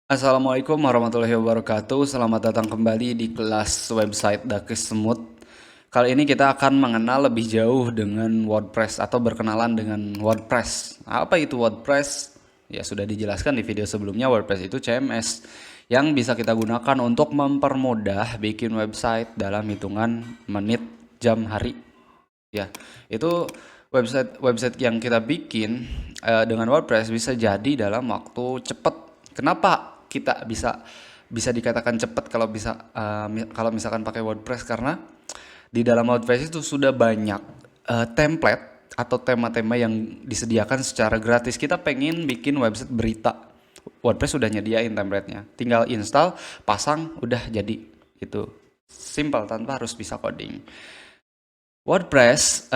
Assalamualaikum warahmatullahi wabarakatuh. Selamat datang kembali di kelas website Dakis Semut. Kali ini kita akan mengenal lebih jauh dengan WordPress atau berkenalan dengan WordPress. Apa itu WordPress? Ya sudah dijelaskan di video sebelumnya, WordPress itu CMS yang bisa kita gunakan untuk mempermudah bikin website dalam hitungan menit, jam, hari. Ya, itu website yang kita bikin dengan WordPress bisa jadi dalam waktu cepat. Kenapa kita bisa dikatakan cepat kalau misalkan pakai WordPress? Karena di dalam WordPress itu sudah banyak template atau tema-tema yang disediakan secara gratis. Kita pengen bikin website berita, WordPress sudah nyediain template-nya. Tinggal install, pasang, udah jadi. Itu simple tanpa harus bisa coding. WordPress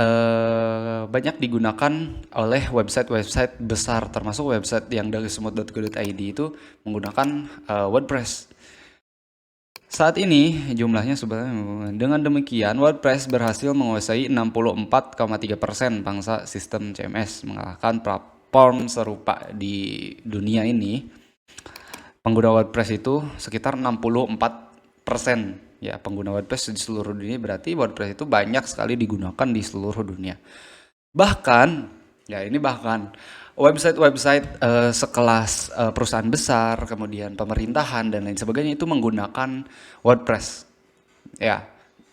banyak digunakan oleh website-website besar, termasuk website yang dari semut.co.id itu menggunakan WordPress. Saat ini jumlahnya sebenarnya, dengan demikian WordPress berhasil menguasai 64,3% pangsa sistem CMS, mengalahkan platform serupa di dunia ini. Pengguna WordPress itu sekitar 64%. Ya, pengguna WordPress di seluruh dunia, berarti WordPress itu banyak sekali digunakan di seluruh dunia. Bahkan, ya ini bahkan website-website sekelas perusahaan besar, kemudian pemerintahan dan lain sebagainya itu menggunakan WordPress. Ya,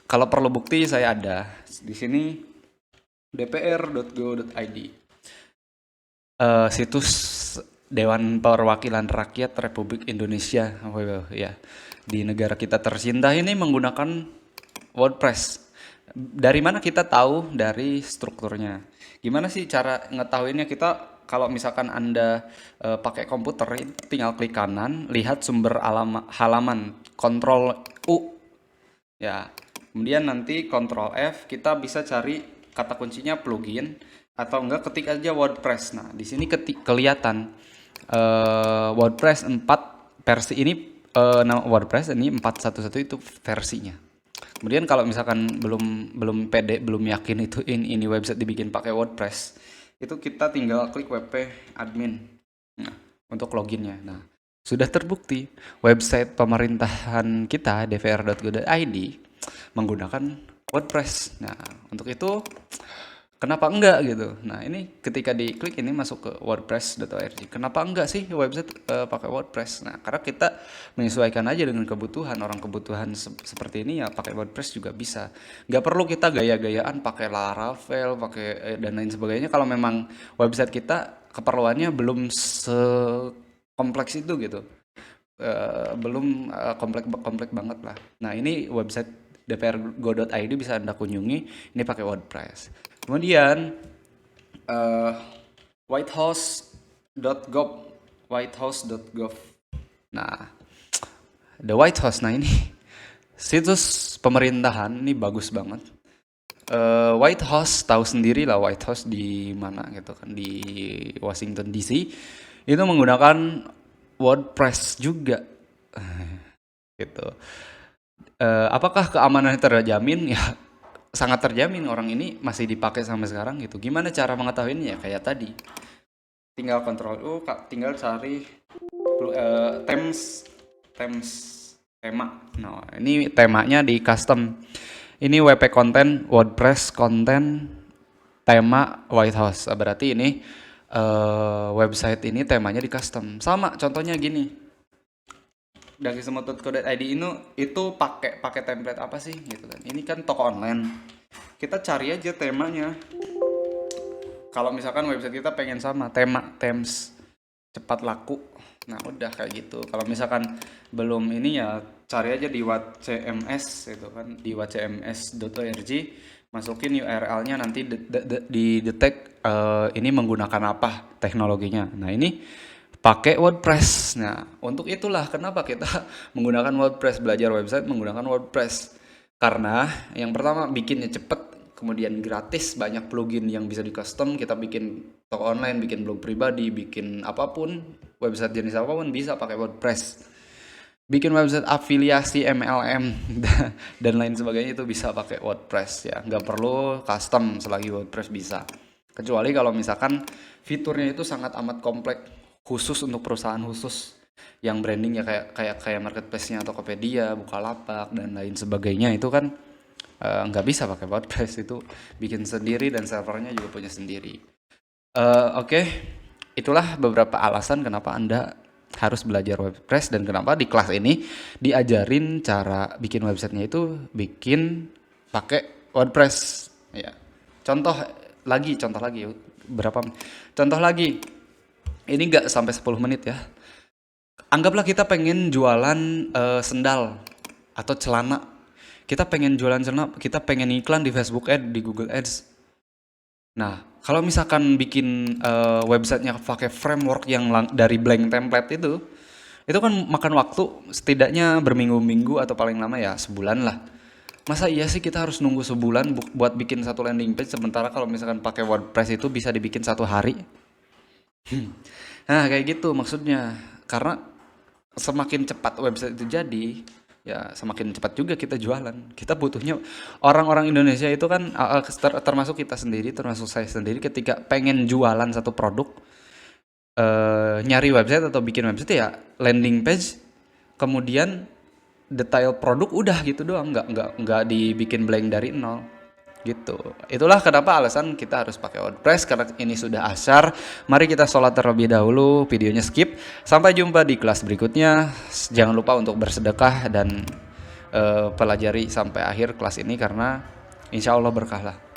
kalau perlu bukti saya ada di sini dpr.go.id, situs Dewan Perwakilan Rakyat Republik Indonesia, ya, di negara kita tercinta ini menggunakan WordPress. Dari mana kita tahu? Dari strukturnya. Gimana sih cara ngetahuinnya? Kita kalau misalkan Anda pakai komputer, tinggal klik kanan, lihat sumber halaman, Ctrl U, ya. Kemudian nanti Ctrl F, kita bisa cari kata kuncinya plugin atau enggak ketik aja WordPress. Nah, di sini kelihatan WordPress 4 versi ini, nama WordPress ini 4.1.1 itu versinya. Kemudian kalau misalkan belum pede, belum yakin itu ini website dibikin pakai WordPress, itu kita tinggal klik wp admin. Nah, untuk loginnya. Nah, sudah terbukti website pemerintahan kita dpr.go.id menggunakan WordPress. Nah, untuk itu kenapa enggak gitu? Nah, ini ketika diklik ini masuk ke wordpress.org. Kenapa enggak sih website pakai WordPress? Nah, karena kita menyesuaikan aja dengan kebutuhan. Orang kebutuhan seperti ini ya pakai WordPress juga bisa. Nggak perlu kita gaya-gayaan pakai Laravel, pakai dan lain sebagainya kalau memang website kita keperluannya belum sekompleks itu gitu. Belum kompleks banget lah. Nah, ini website dprgo.id bisa Anda kunjungi, ini pakai WordPress. Kemudian uh, whitehouse.gov, whitehouse.gov. Nah, the White House, nah ini situs pemerintahan, ini bagus banget. White House, tahu sendiri lah White House di mana gitu kan, di Washington DC. Itu menggunakan WordPress juga gitu. Apakah keamanannya terjamin? Ya, sangat terjamin. Orang ini masih dipakai sampai sekarang gitu. Gimana cara mengetahuinya? Kayak tadi, tinggal Ctrl U, tinggal cari themes tema. Nah, ini temanya di custom. Ini WP content, WordPress content, tema White House. Berarti ini website ini temanya di custom. Sama contohnya gini. Dari semut.co.id ini itu pakai template apa sih gitu kan. Ini kan toko online. Kita cari aja temanya. Kalau misalkan website kita pengen sama themes cepat laku. Nah, udah kayak gitu. Kalau misalkan belum ini ya cari aja di WhatCMS itu kan, di whatcms.org, masukin URL-nya, nanti di detect ini menggunakan apa teknologinya. Nah, ini pakai WordPress. Nah, untuk itulah kenapa kita menggunakan WordPress, belajar website menggunakan WordPress. Karena yang pertama bikinnya cepet, kemudian gratis, banyak plugin yang bisa di custom. Kita bikin toko online, bikin blog pribadi, bikin apapun, website jenis apapun bisa pakai WordPress. Bikin website afiliasi MLM dan lain sebagainya itu bisa pakai WordPress ya. Nggak perlu custom selagi WordPress bisa. Kecuali kalau misalkan fiturnya itu sangat amat kompleks, khusus untuk perusahaan khusus. yang brandingnya kayak marketplace-nya Tokopedia, Bukalapak dan lain sebagainya itu kan nggak bisa pakai WordPress, itu bikin sendiri dan servernya juga punya sendiri. Oke, itulah beberapa alasan kenapa Anda harus belajar WordPress dan kenapa di kelas ini diajarin cara bikin websitenya itu bikin pakai WordPress. Ya, contoh lagi, berapa? Contoh lagi, ini nggak sampai 10 menit ya. Anggaplah kita pengen jualan sendal atau celana. Kita pengen jualan celana, kita pengen iklan di Facebook Ads, di Google Ads. Nah, kalau misalkan bikin websitenya pakai framework yang dari blank template itu kan makan waktu setidaknya berminggu-minggu atau paling lama ya sebulan lah. Masa iya sih kita harus nunggu sebulan buat bikin satu landing page, sementara kalau misalkan pakai WordPress itu bisa dibikin 1 hari? Nah, kayak gitu maksudnya. Karena semakin cepat website itu jadi, ya semakin cepat juga kita jualan. Kita butuhnya orang-orang Indonesia itu kan termasuk kita sendiri, termasuk saya sendiri ketika pengen jualan satu produk, nyari website atau bikin website ya landing page, kemudian detail produk udah gitu doang, nggak dibikin blank dari nol gitu. Itulah kenapa alasan kita harus pakai WordPress, karena ini sudah asyar. Mari kita sholat terlebih dahulu, videonya skip. Sampai jumpa di kelas berikutnya. Jangan lupa untuk bersedekah dan pelajari sampai akhir kelas ini karena insya Allah berkah lah.